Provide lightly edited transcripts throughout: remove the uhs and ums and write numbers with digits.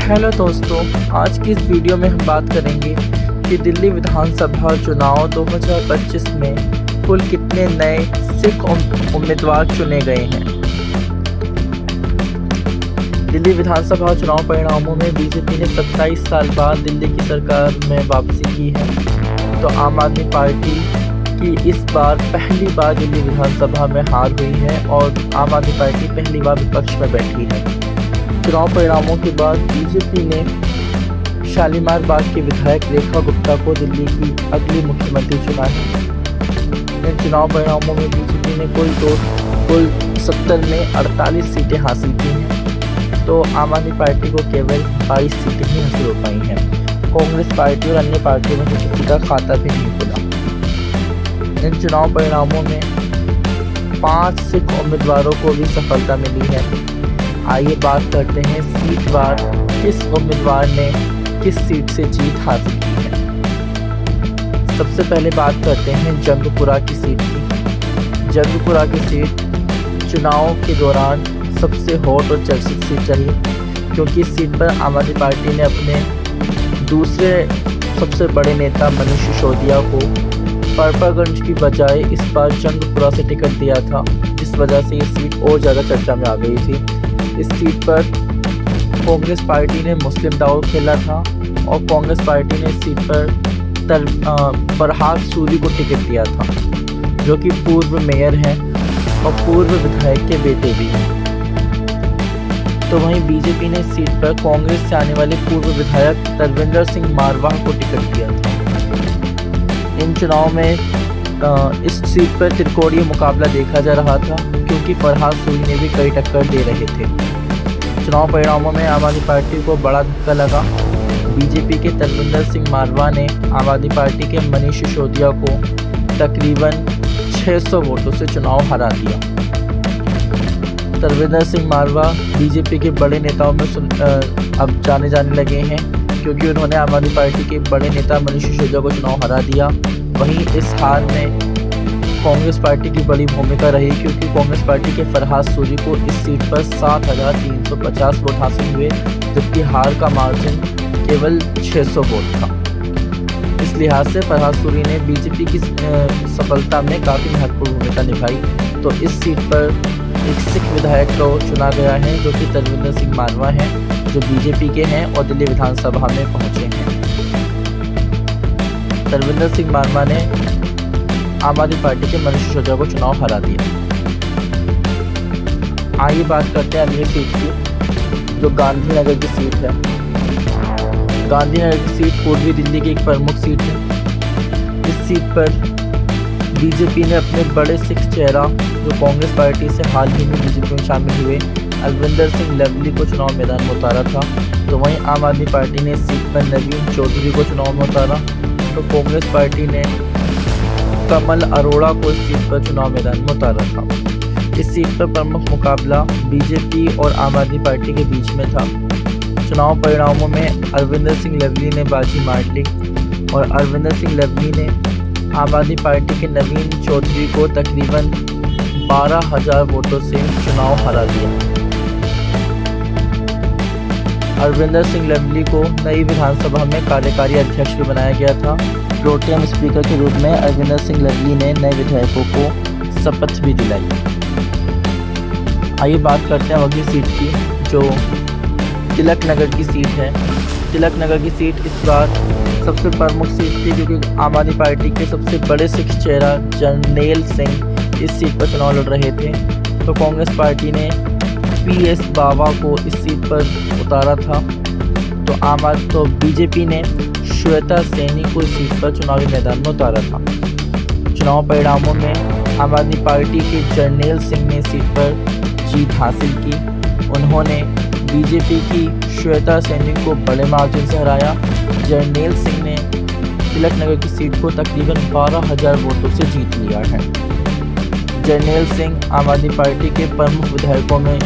Hello दोस्तों, आज की इस वीडियो में हम बात करेंगे कि दिल्ली विधानसभा चुनाव 2025 में कुल कितने नए सिख उम्मीदवार चुने गए हैं। दिल्ली विधानसभा चुनाव परिणामों में बीजेपी ने 27 साल बाद दिल्ली की सरकार में वापसी की है, तो आम आदमी पार्टी की इस बार पहली बार दिल्ली विधानसभा में हार हुई है और आम आदमी पार्टी पहली बार विपक्ष में बैठी है। चुनाव परिणामों के बाद बीजेपी ने शालीमार बाग की विधायक रेखा गुप्ता को दिल्ली की अगली मुख्यमंत्री चुना है। इन चुनाव परिणामों में बीजेपी ने कुल 70 में 48 सीटें हासिल की हैं, तो आम आदमी पार्टी को केवल 22 सीटें ही हासिल हो पाई हैं। कांग्रेस पार्टी और अन्य पार्टियों में से किसी का खाता भी नहीं खुला। इन चुनाव परिणामों में 5 सिख उम्मीदवारों को भी सफलता मिली है। आइए बात करते हैं सीटवार किस उम्मीदवार ने किस सीट से जीत हासिल की है। सबसे पहले बात करते हैं जंगपुरा की सीट की। जंगपुरा की सीट चुनाव के दौरान सबसे हॉट और चर्चित सीट रही, क्योंकि इस सीट पर आम आदमी पार्टी ने अपने दूसरे सबसे बड़े नेता मनीष सिसोदिया को परपरगंज की बजाय इस बार जंगपुरा से टिकट दिया था, जिस वजह से ये सीट और ज़्यादा चर्चा में आ गई थी। इस सीट पर कांग्रेस पार्टी ने मुस्लिम दाव खेला था और कांग्रेस पार्टी ने इस सीट पर फरहाद सूरी को टिकट दिया था, जो कि पूर्व मेयर हैं और पूर्व विधायक के बेटे भी हैं। तो वहीं बीजेपी ने इस सीट पर कांग्रेस से आने वाले पूर्व विधायक तरविंदर सिंह मारवाह को टिकट दिया था। इन चुनाव में इस सीट पर त्रिकोणीय मुकाबला देखा जा रहा था, क्योंकि फरहाद सूरी ने भी कई टक्कर दे रहे थे। चुनाव परिणामों में आम आदमी पार्टी को बड़ा धक्का लगा। बीजेपी के तरविंदर सिंह मारवाह ने आम आदमी पार्टी के मनीष सिसोदिया को तकरीबन 600 वोटों से चुनाव हरा दिया। तरविंदर सिंह मारवाह बीजेपी के बड़े नेताओं में अब जाने लगे हैं, क्योंकि उन्होंने आम आदमी पार्टी के बड़े नेता मनीष सिसोदिया को चुनाव हरा दिया। वहीं इस हार में कांग्रेस पार्टी की बड़ी भूमिका रही, क्योंकि कांग्रेस पार्टी के फरहाद सूरी को इस सीट पर 7,350 वोट हासिल हुए, जबकि हार का मार्जिन केवल 600 वोट था। इस लिहाज से फरहाद सूरी ने बीजेपी की सफलता में काफ़ी महत्वपूर्ण भूमिका निभाई। तो इस सीट पर एक सिख विधायक को चुना गया है, जो कि तरविंदर सिंह मारवाह हैं, जो बीजेपी के हैं और दिल्ली विधानसभा में पहुंचे हैं। तरविंदर सिंह मारवाह ने आम आदमी पार्टी के मनीष सिसोदिया को चुनाव हरा दिया। आइए बात करते हैं अगली सीट की, जो गांधीनगर की सीट है। गांधीनगर की सीट पूर्वी दिल्ली की एक प्रमुख सीट है। इस सीट पर बीजेपी ने अपने बड़े सिख चेहरा, जो कांग्रेस पार्टी से हाल ही में बीजेपी में शामिल हुए, अलविंदर सिंह लवली को चुनाव मैदान में उतारा था। तो वहीं आम आदमी पार्टी ने इस सीट पर नवीन चौधरी को चुनाव में उतारा। तो कांग्रेस पार्टी ने कमल अरोड़ा को इस सीट पर चुनाव मैदान में उतारा था। इस सीट पर प्रमुख मुकाबला बीजेपी और आम आदमी पार्टी के बीच में था। चुनाव परिणामों में अरविंदर सिंह लवली ने बाजी मार ली और अरविंदर सिंह लवली ने आम आदमी पार्टी के नवीन चौधरी को तकरीबन 12,000 वोटों से चुनाव हरा दिया। अरविंदर सिंह लवली को नई विधानसभा में कार्यकारी अध्यक्ष भी बनाया गया था। प्रोटेम स्पीकर के रूप में अरविंदर सिंह लवली ने नए विधायकों को शपथ भी दिलाई। आइए बात करते हैं अगली सीट की, जो तिलक नगर की सीट है। तिलक नगर की सीट इस बार सबसे प्रमुख सीट थी, क्योंकि आम आदमी पार्टी के सबसे बड़े सिख चेहरा जरनैल सिंह इस सीट पर चुनाव लड़ रहे थे। तो कांग्रेस पार्टी ने PS बावा को इस सीट पर उतारा था। तो बीजेपी ने श्वेता सैनी को इस सीट पर चुनावी मैदान में उतारा था। चुनाव परिणामों में आम आदमी पार्टी के जरनैल सिंह ने इस सीट पर जीत हासिल की। उन्होंने बीजेपी की श्वेता सैनी को बड़े मार्जिन से हराया। जरनैल सिंह ने तिलक नगर की सीट को तकरीबन 12,000 वोटों से जीत लिया है। जरनैल सिंह आम आदमी पार्टी के प्रमुख विधायकों में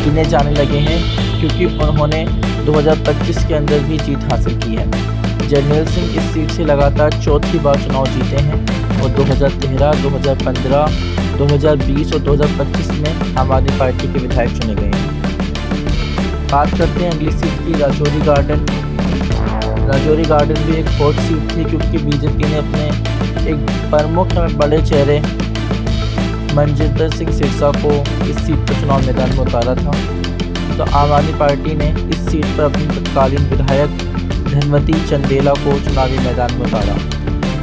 गिने जाने लगे हैं, क्योंकि उन्होंने 2025 के अंदर भी जीत हासिल की है। जरनैल सिंह इस सीट से लगातार चौथी बार चुनाव जीते हैं और 2013, 2015, 2020 और 2025 में आम आदमी पार्टी के विधायक चुने गए हैं। बात करते हैं अगली सीट की, राजौरी गार्डन। राजौरी गार्डन भी एक हॉट सीट थी क्योंकि बीजेपी ने अपने एक प्रमुख बड़े चेहरे मनजिंदर सिंह सिरसा को इस सीट पर चुनाव मैदान में उतारा था। तो आम आदमी पार्टी ने इस सीट पर अपनी तत्कालीन विधायक धनवती चंदेला को चुनावी मैदान में उतारा।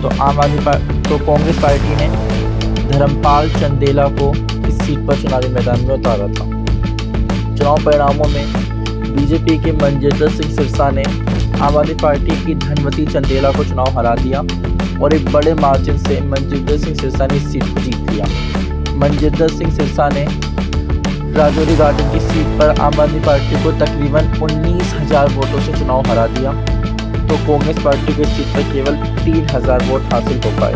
तो कांग्रेस पार्टी ने धर्मपाल चंदेला को इस सीट पर चुनावी मैदान में उतारा था। चुनाव परिणामों में बीजेपी के मनजिंदर सिंह सिरसा ने आम आदमी पार्टी की धनवती चंदेला को चुनाव हरा दिया और एक बड़े मार्जिन से मनजिंदर सिंह सिरसा ने इस सीट को जीत लिया। मनजिंदर सिंह सिरसा ने राजौरी गार्डन की सीट पर आम आदमी पार्टी को तकरीबन 19,000 वोटों से चुनाव हरा दिया। तो कांग्रेस पार्टी को इस सीट पर केवल 3,000 वोट हासिल हो पाए।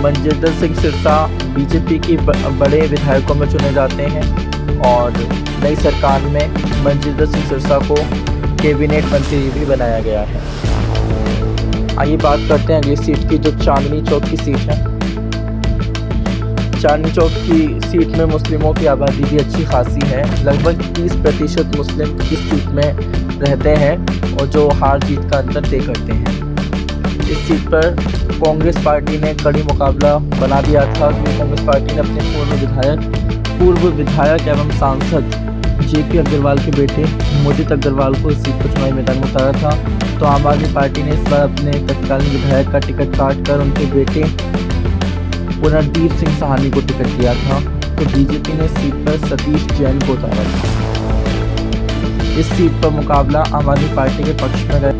मनजिंदर सिंह सिरसा बीजेपी की बड़े विधायकों में चुने जाते हैं और नई सरकार में मनजिंदर सिंह सिरसा को कैबिनेट मंत्री भी बनाया गया है। आइए बात करते हैं अगली सीट की, जो चांदनी चौक की सीट है। चांदनी चौक की सीट में मुस्लिमों की आबादी भी अच्छी खासी है। लगभग 30% मुस्लिम इस सीट में रहते हैं और जो हार जीत का अंतर तय करते हैं। इस सीट पर कांग्रेस पार्टी ने कड़ी मुकाबला बना दिया था क्योंकि कांग्रेस पार्टी ने अपने पूर्व विधायक एवं सांसद जेपी अग्रवाल के बेटे मोदित अग्रवाल को इस सीट पर चुनावी मैदान में उतारा था। तो आम आदमी पार्टी ने इस बार अपने तत्कालीन विधायक का टिकट काटकर उनके बेटे पुनर्दीप सिंह साहनी को टिकट दिया था। तो बीजेपी ने सीट पर सतीश जैन को उतारा था। इस सीट पर मुकाबला आम आदमी पार्टी के पक्ष में रहा।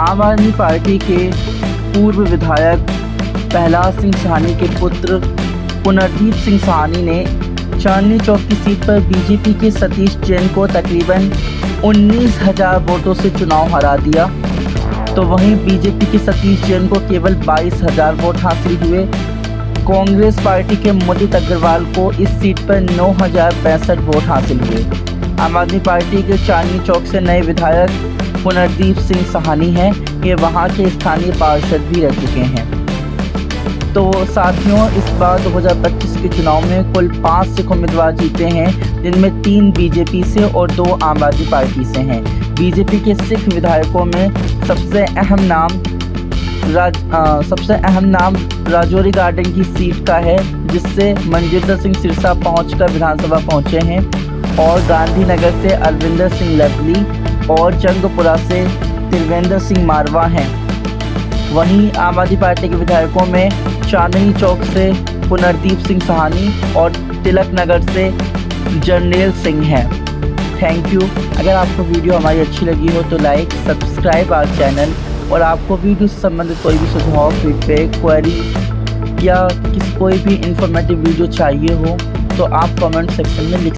आम आदमी पार्टी के पूर्व विधायक प्रहलाद सिंह साहनी के पुत्र पुनर्दीप सिंह साहनी ने चांदनी चौक की सीट पर बीजेपी के सतीश जैन को तकरीबन 19,000 वोटों से चुनाव हरा दिया। तो वहीं बीजेपी के सतीश जैन को केवल 22,000 वोट हासिल हुए। कांग्रेस पार्टी के मोदित अग्रवाल को इस सीट पर 9,065 वोट हासिल हुए। आम आदमी पार्टी के चांदनी चौक से नए विधायक पुनर्दीप सिंह साहनी हैं। ये वहां के स्थानीय पार्षद भी रह चुके हैं। तो साथियों, इस बार 2025 के चुनाव में कुल 5 सिख उम्मीदवार जीते हैं, जिनमें 3 बीजेपी से और 2 आम आदमी पार्टी से हैं। बीजेपी के सिख विधायकों में सबसे अहम नाम राजौरी गार्डन की सीट का है, जिससे मनजिंदर सिंह सिरसा पहुंचकर विधानसभा पहुंचे हैं और गांधीनगर से अलविंदर सिंह लवली और जंगपुरा से त्रिवेंद्र सिंह मारवा हैं। वहीं आम आदमी पार्टी के विधायकों में चांदनी चौक से पुनर्दीप सिंह साहनी और तिलक नगर से जर्नैल सिंह हैं। Thank you. अगर आपको वीडियो हमारी अच्छी लगी हो तो लाइक, सब्सक्राइब आवर चैनल, और आपको वीडियो से संबंधित कोई भी सुझाव, फीडबैक, क्वेरीज या कोई भी इंफॉर्मेटिव वीडियो चाहिए हो तो आप कमेंट सेक्शन में लिख